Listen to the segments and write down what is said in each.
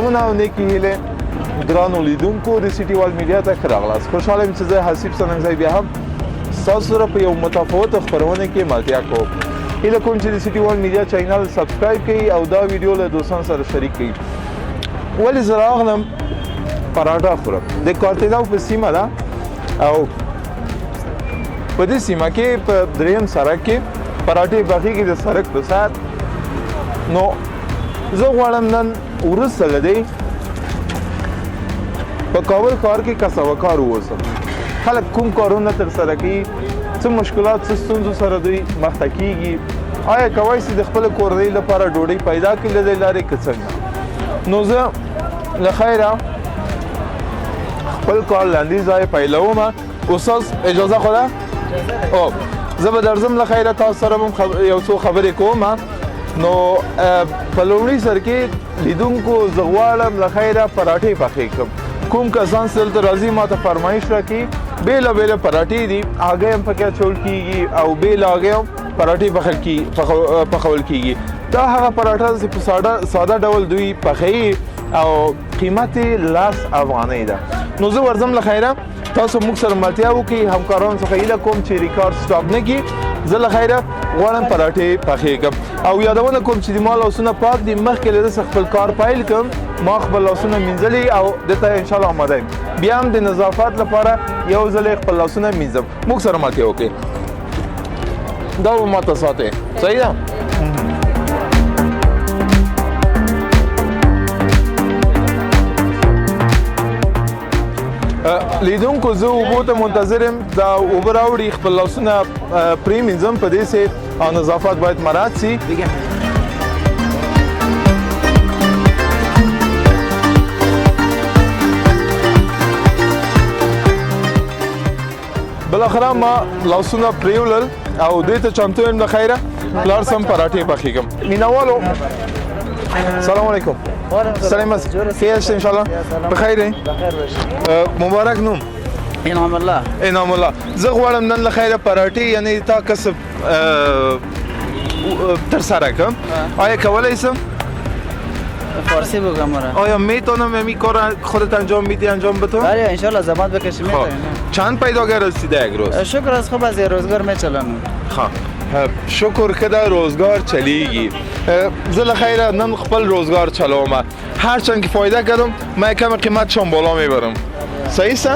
سلامونه او نیکې هیلې ګرانو لیدونکو د سیټي وال میډیا ته ښه راغلاست. خوشحاله یم چې زه حسیب سننګزی بیا هم ستاسو سره په یو متفاوته خپرونه کې ملتیا کوم. هیله کوم چې د سیټي وال میډیا چینل سبسکرایب کړئ او دا ویډیو له دوستانو سره شریک کړئ. ولې زه راغلم پراټا خورم د کارتیلاو په سیمه ده او په دې سیمه کې په دریم سړک کې پراټې پخېږي د سړک په سر. نو زه غواړم نن وروسته له دې په کابل ښار کې کسبکار واوسم. خلک کوم کارونه ترسره کوي، څه مشکلات څه ستونزو سره دوی مخ ته کېږي، آیا کولی شي د خپلې کورنۍ لپاره ډوډۍ پیدا کړي له دې لارې که څنګه. نو زه له خیره خپل کار لاندې ځای پیلوم. استاد اجازه خو ده؟ او زه به درځم له خیره تاسو سره هم یو څو خبرې کوم. نو په لومړي سر کې لیدونکو زه غواړم له خیره پراټې پخې کړم. کوم کسان چې دلته راځي ما ته فرمایش راکړي بېله بېله پراټې دي، هګۍ هم پکې اچول کېږي او بېله هګۍ هم پراټې پخول کېږي. دا هغه پراټه چې په ساده ډول دوی پخوي او قیمت یې 10 افغانۍ ده. نو زه ورځم له خیره تاسو موږ سره ملتیا وکړئ. همکارانو څخه هیله کوم چې ریکارډ سټاپ نه کړي. زه له خیره غواړم پراټې پخې کړم او یادونه کوم چې ما لاسونه پاک دي. مخکې له دې خپل کار پیل کړم ما خپل لاسونه مینځلي او دلته انشاءالله آماده یم. بیا هم د نظافت لپاره یو ځل خپل لاسونه مینځم. موږ سره ملتیا وکړئ. دا به ماته ساتئ. صحیح ده؟ لیدونکو زه اوبو ته منتظر یم. دا اوبه راوړي، خپل لاسونه پرېمینځم په دې سې او نظافت باید مراعات سي. بالاخره ما لاسونه پرېولل او دې ته چمتو یم له خیره لاړ سم پراټې پخې کړم. مینهوالو سلام علیکم. سلام خیر شته انشاءالله بخیر یې. مبارک نوم؟ انعام الله. انعام الله. زه غواړم نن له خیره پراټې یعنی تا کسب ترسره کړم. آیا کولی شم؟ فارسی بگم مرا. آیا میتونم این کار خودت انجام میدی انجام بتون؟ بله انشالله زحمت بکشی میتونی. چند پیداگر هستی یک روز؟ شکر از خوب از روزگار میچلنم. خب شکر که در روزگار چلیگی. زل خیره نم خپل روزگار چلوم. هرچند که فایده کردم من کم قیمتشون بالا میبرم. صحیح است؟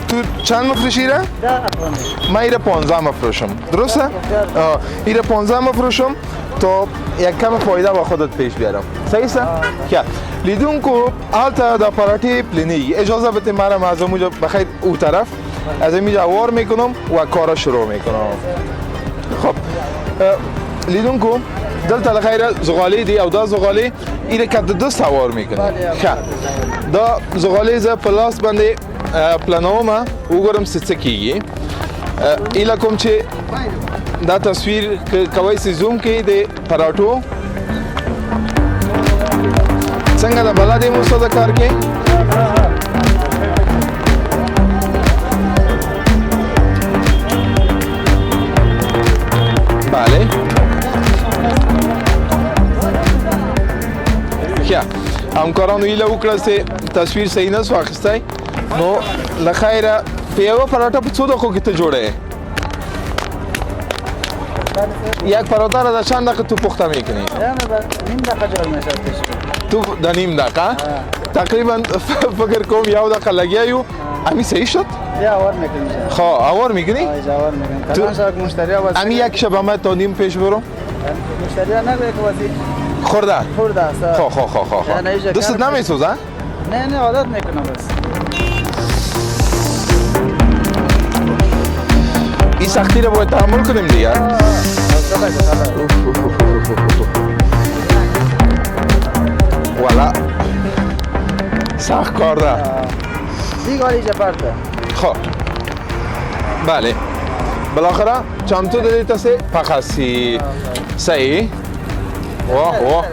تو چند مفروشی را؟ 10 افغانی. من ایره 15 مفروشم. درسته؟ ایره 15 مفروشم تا یک کم فایده با خودت پیش بیارم. صحیح است؟ که لیدونکو حالتا دا پراټې پلینی. اجازه بده مرا از اونجا بخیر او طرف از اینجا وار میکنم و کارا شروع میکنم. خب لیدونکو دلته له خیره زغالې دی او دا زغالې ایره که د سوار میکنه. ښه دا زغالې زه په لاس باندې پلانوم وګورم څه کېږي. ایله کوم چې دا تصویر کوی سي زوم کې د پراټو څنګه د بلد یې مو د کار کې. بله ښه همکارانو هیله وکړه چې تصویر صحیح نه سو اخیستی. نو له خیره په یوه پراټه په څو دقیقو کې ته جوړه یک پراټه را در چند دقیقه تو پخته میکنی؟ نیم دقیقه جور میشه. تو در نیم دقیقه؟ تقریبا فکر کوم یو دقیقه لگیا یو. امی صحیح شد؟ یا آوار میکنی. خواه آوار میکنی؟ آوار میکنی. کلان شاک مشتری ها باید. امی یک شب همه تا نیم پیش برو؟ مشتری ها نگوی که وزی خورده؟ خورده. خواه دوستت نمیسوزه؟ نه عادت میکنم بس. این سختی رو باید تحمل کنیم دیگه. والا سخت کار ده. دیگه حالی جپرده. خب بله بالاخره چمتو دادی تسی پخسی. صحیح؟ واه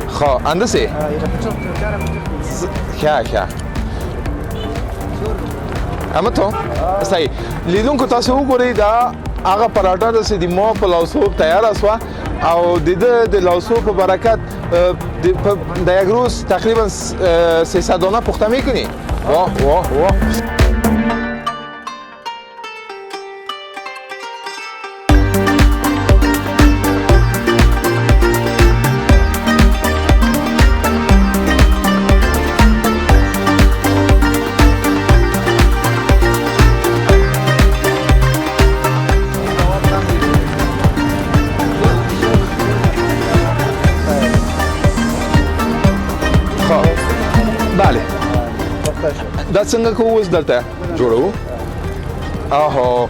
خب اندسی؟ که اما تو؟ صحیح. لیدونکو تاسو وګورئ دا هغه پراټه داسې د ما په لاسو تیاره شوه او د لاسو په برکت د یک روز تقریبا 300 دانه پخته میکنی. واه واه واه. بله دا څنګه کوو اوس دلته جوړو. آها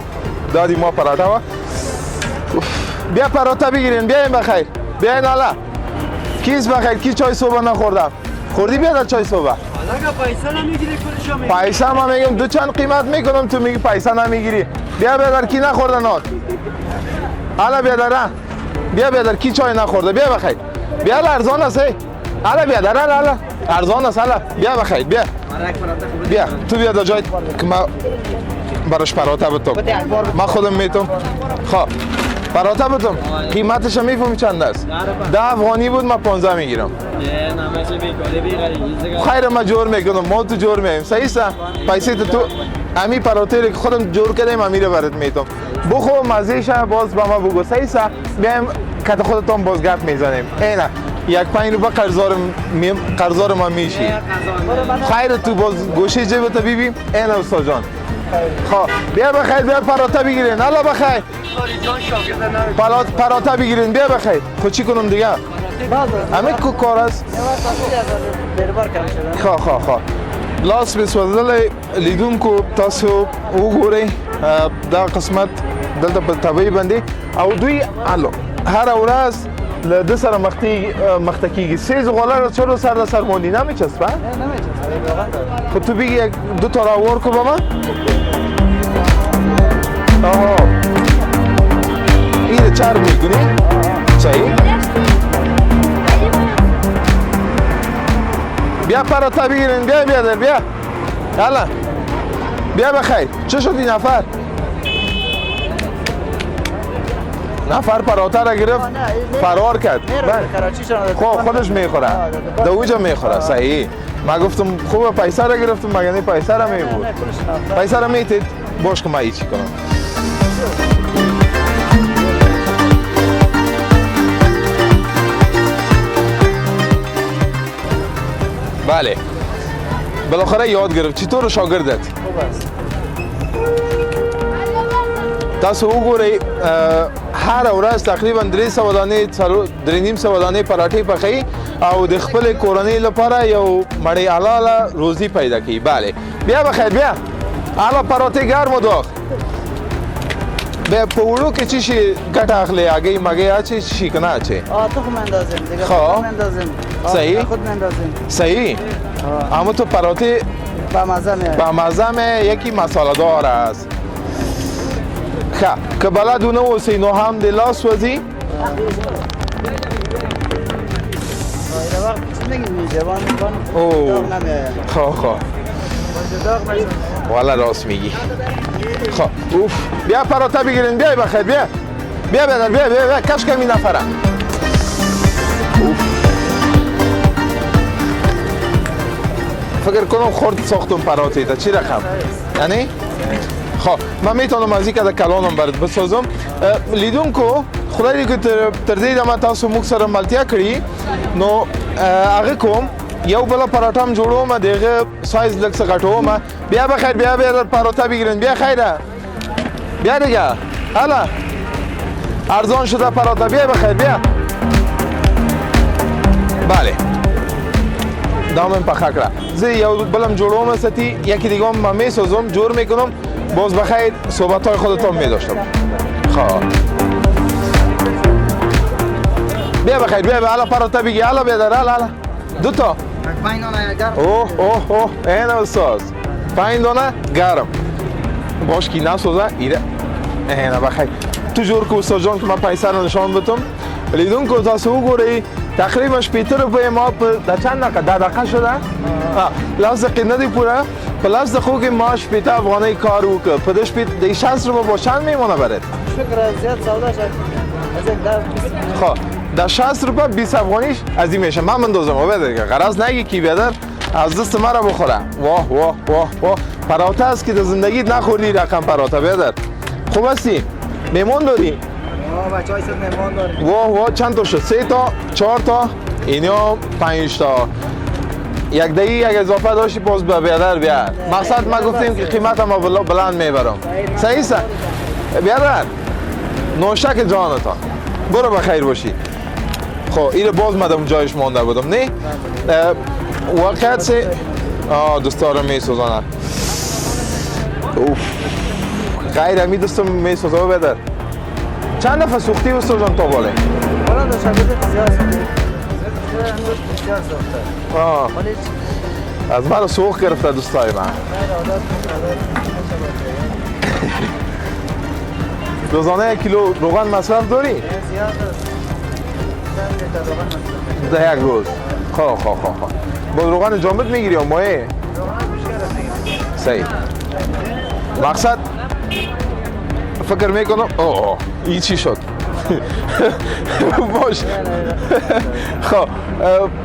دا دی ما پراټا وه. بیا پراټا بگیرین. بیاین بخیر. بیاین حالا. کیس بخیر. کی چای صبح نخوردم. خوردی بیا در چای صبح. پیسه نمیگیری کلشو میگیری. پیسه ما میگم دو چند قیمت میکنم تو میگی پیسه نمیگیری. بیا در کی نخورده نات. حالا بیا در. بیا در کی چای نخورده. بیا بخیر. بیا ارزان است. حالا بیا در حالا. ارزان است حالا. بیا بخیر. بیا. بیا تو بیا در جای که ما براش پراتا بتم. ما خودم میتونم. خب پراتا بتم. قیمتش میفهمی چند است؟ 10 افغانی بود ما 15 میگیرم. خیر ما جور میکنم. ما تو جور میایم. صحیح است؟ پیسه تو امی پراتا که خودم جور کردم امیر برات میتونم. بخو مزه شه باز با ما بگو. صحیح است؟ بیایم کت خودتون باز گپ میزنیم. اینا یک 5 روبه قرضار ما میشی. خیر تو باز گوشه جیبت ببین. این استاد جان. خب بیا بخیر. بیا پراتا بگیرین. حالا بخیر. پراتا بگیرین. بیا بخیر. خب چی کنم دیگه؟ همه کو کار است. خب لاس بسوزل لیدون کو تاسو وګورئ دا قسمت دلته په طبيعي باندې او دوی الو هر ورځ له د سره مخته کیږي. سیز غولا چلو سر سر مونی نمیچسبه؟ نمیچسبه. خب تو بگی یک دو تا را ور کو با من. آها این چهار میکنی؟ صحیح؟ بیا پراتا بگیرین. بیا در بیا. حالا بیا بخیر. چه شد این نفر؟ نفر پراتا را گرفت فرار کرد. خب خودش میخوره. دوجا میخوره. صحیح. ما گفتم خوبه پیسه را گرفتم مگه پیسه را میبود. پیسه را میتید باش که ما ایچی کنم. بله بالاخره یاد گرفت. چطور شاگردت؟ خوب است. تاسو وګورئ هر ورځ تقریبا 300 دانې 350 دانې پراټې پخوي او د خپل کورنۍ لپاره یو مړی حلاله روزي پیدا کوي. بله بیا بخیر. بیا حالا پراټې ګرمو دوخ. بیا په وړو کې چې شي ګټه اخلي هګۍ مګۍ اچي شي که نه اچي؟ تخم اندازیم دیگه. خب. خود اندازیم. صحیح. خود اندازیم. صحیح. اما تو پراټې با مزه میاد. با مزه یکی مساله دار است. که بلد اونه اوسی نو هم دی لاس وزی این وقت چی نگیم میشه؟ داغ نمیاید. خب والا راست میگی. خب اوف بیا پراتا بگیرین. بیای بخیر. بیا بیا کش کمی نفره. فکر کنم خورد ساختم پراتی تا چی رقم؟ یعنی؟ خب من میتونم از این که کلانم برات بسازم. لیدون کو خدای که تر دې دمه تاسو موږ سره ملتیا کړی نو هغه کوم یو بل پراټام جوړوم دغه سایز لږ څه غټوم. بیا بخیر. بیا پراټا بگیرین. بیا خیره. بیا دیگه. حالا ارزان شده پراټا. بیا بخیر. بیا بله دامن پخه کړه. زه یو بلم جوړوم ستی یکی دیگه هم میسازم جور میکنم باز بخیر صحبت های خودتون میداشتم. خب بیا بخیر. بیا حالا پراتا بگی. حالا بیا در حالا دو تا 5 دانه گرم. اوه این استاد 5 دانه گرم باش کی نسوزه ایره. اینا بخیر تو جور کو استاد جان که من پیسه رو نشان بدم. لیدون کو تاسو وګورئ تقریبا 80 روپیه ما په چند دقیقه شده. لحظه کې نه دی پوره. په لحظه خو کې ما 80 افغانۍ کار وکړ. په دې 60 روپیه با چند میمونه برات؟ شکر زیاد سودا شد. خب در 60 روپه 20 افغانیش از این میشه. من مندازم و بده دیگه غرض نگی کی بیادر از دست مرا بخوره. واه واه واه واه پراته است که در زندگیت نخوردی رقم پراته بیادر. خوب هستی؟ میمون داری؟ بچه های صد مهمان داریم. واه واه چند تا شد؟ 3 تا 4 تا اینا 5 تا یک دهی یک اضافه داشتی باز به بیادر بیا. مقصد ما گفتیم که قیمت ما بلند میبرم. صحیح است؟ بیادر نوشک جانتا برو بخیر باشی. خب اینو باز مدام جایش مانده بودم نه؟ واقعیت سه دستارم می سوزانه. اوف غیر همی دستم می سوزانه بیادر. چند دفعه سوختی و سوزان تا باله؟ حالا دو شبیه بسیار سوخته. بسیار سوخته. ولی از من سوخ گرفته دوستای من. روزانه 1 کیلو روغن مصرف داری؟ زیاد است. ده یک روز. خب با روغن جامد میگیری یا مایه؟ روغن بیشتر میگیریم. صحیح. مقصد فکر میکنم این چی شد؟ باش. خب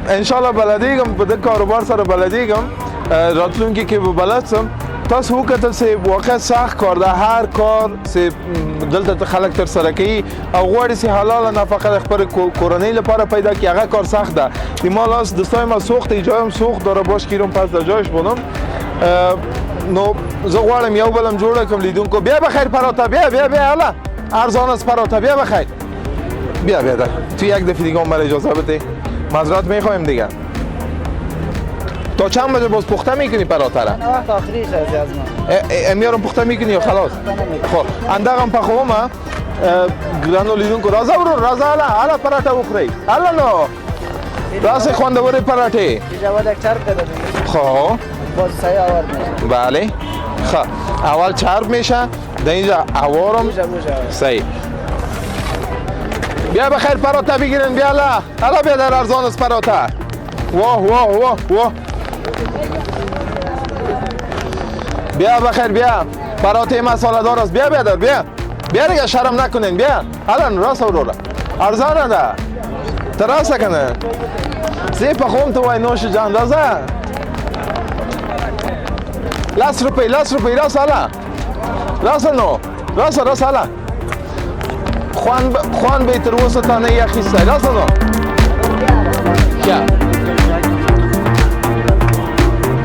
انشالله بلدیگم بده کاروبار سره بلدیگم راتلونکی که بلدسم تاسو وکتل سه واقع سخت کار ده هر کار سه دلته خلک تر سره کوي او غواړي سه حلال نفقه خپل کورنۍ لپاره پیدا کی هغه کار سخت ده دی مالاس دستای ما سوخت ایجایم سوخت داره باش کیرم پس در جایش بونم نو زه غواړم یو بلم جوړه کوم لیدونکو بیا بخیر پراته بیا الا ارزان است پراته بیا بخیر بیا ده تو یک دفعه دیگه مرا اجازه بده معذرت میخوایم دیگه تا چند بجه باز پخته میکنی پراته را؟ وقت آخریش از ما امیارم پخته میکنی یا خلاص؟ خب انداغم پخوام گرانو لیدون کو رازا برو رازا الا پراته بخوری الا نو راست خوانده بره پراته اینجا باید یک چرب بده خب باز سایه آور میشه بله خب اول چرب میشه در اینجا اوارم بوشه صحیح بیا بخیر پراته بگیرین بیا الا بیا در ارزان است پراته واه بیا بخیر بیا پراته مساله دار است بیا در بیا دیگه شرم نکنین بیا الان راست اورورا ارزانه ده تراس کنه سی پخوم تو وای نوش جان دازه لاس روپی راست الا راست الا خوان به تروسه تا نه یخی راست نو کیا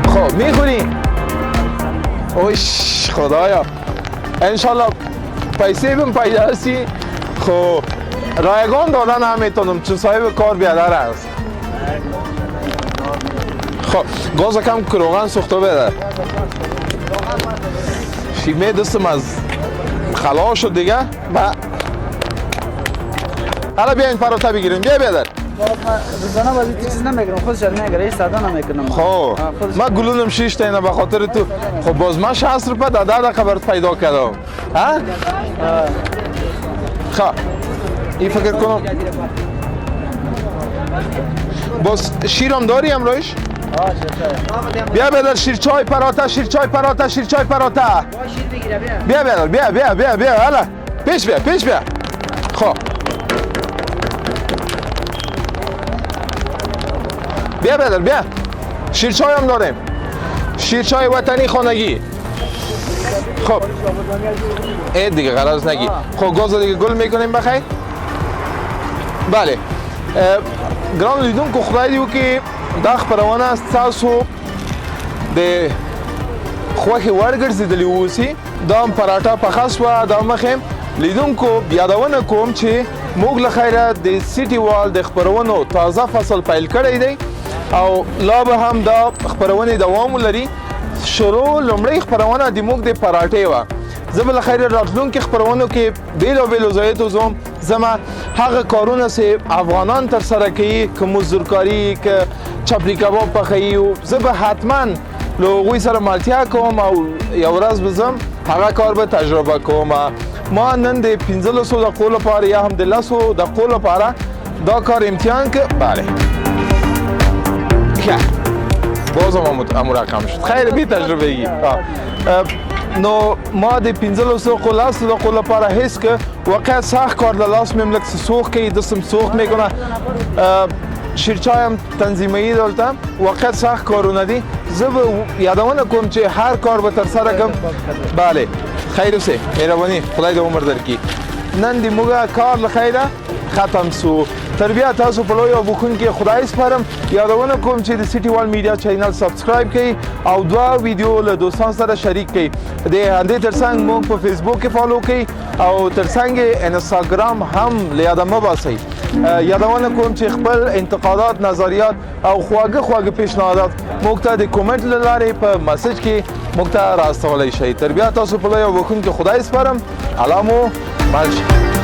خب میخوری اوش خدایا انشالله پیسه بهم پیدا هستی خب رایگان دادن هم میتونم چون صاحب کار بیادر است خب گاز کم روغن سوخته بده شیمه دستم از خلا شد دیگه حالا بیاین پراته بگیریم بیا بیادر روزانه بازی چیز نمیگیرم خودش نمیگیره استادا نمیکنم خب ما گلونم 6 تا اینا به خاطر تو خب باز ما 60 روپه در 10 دقیقه برات پیدا کردم ها خب این فکر کنم باز شیرم داری امروز بیا بیادر شیر چای پراته بیا بیادر بیا هلا پیش بیا خب بیا بیادر بیا شیرچای هم داریم شیرچای وطنی خانگی خب اید دیگه غرض نگی خب گاز دیگه گل میکنیم بخیر بله گران لیدون که خدای دیو که دا خبروانه است تاسو د خوښې وړ ګرځېدلي اوسي دا هم پراټه پخه شوه دا مخیم لیدونکو یادونه کوم چې موږ له خیره د سیټي وال د خپرونو تازه فصل پیل کړی دی او لا به هم دا خپرونې دوام ولري شروع لومړی خپرونه د موږ د پراټې وه زه به له خیره راتلونکي خپرونو کې بیلو ځایو ته ځم زما هغه کارونه چې افغانان ترسره کوي که مزدورکاري که چپلی کباب پخوي زه به حتما له هغوی سره ملتیا کوم او یو ورځ به ځم هغه کار به تجربه کوم ما نن د 15 دقیقو لپاره یا هم د 10 دقیقو لپاره دا کار امتحان که بله بازم امو رقم شد خیر بی تجربه ای نو ما د 1500 لاس دقیقو لپاره حس که واقعا سخت کار در لاس میم لک سوخ که دستم سوخ میکنه شیرچایم تنظیمی دالتم واقعا سخت کارونه دی زب یادونه کوم چې هر کار به تر سره کم بله خیر اوسه مهربانی خدای دې عمر درکړي نن دې موږ کار له خیره ختم سو تر بیا تاسو په لوی او بخونکي خدای سپارم یادونه کوم چې د سټي وال میډیا چینل سبسکرایب کړئ او دوا ویډیو له دوستانو سره شریک کړئ د همدې ترڅنګ موږ په فیسبوک کې فالو کړئ او ترڅنګ انستاګرام هم له یاده مه باسئ یادونه کوم چې خپل انتقادات نظریات او خواږه پیشنهادات موږ ته د کومنټ له لارې په میسج کې موږ ته راستولی شئ تر بیا تاسو په لوی او بخونکي خدای سپارم الله مو مل شي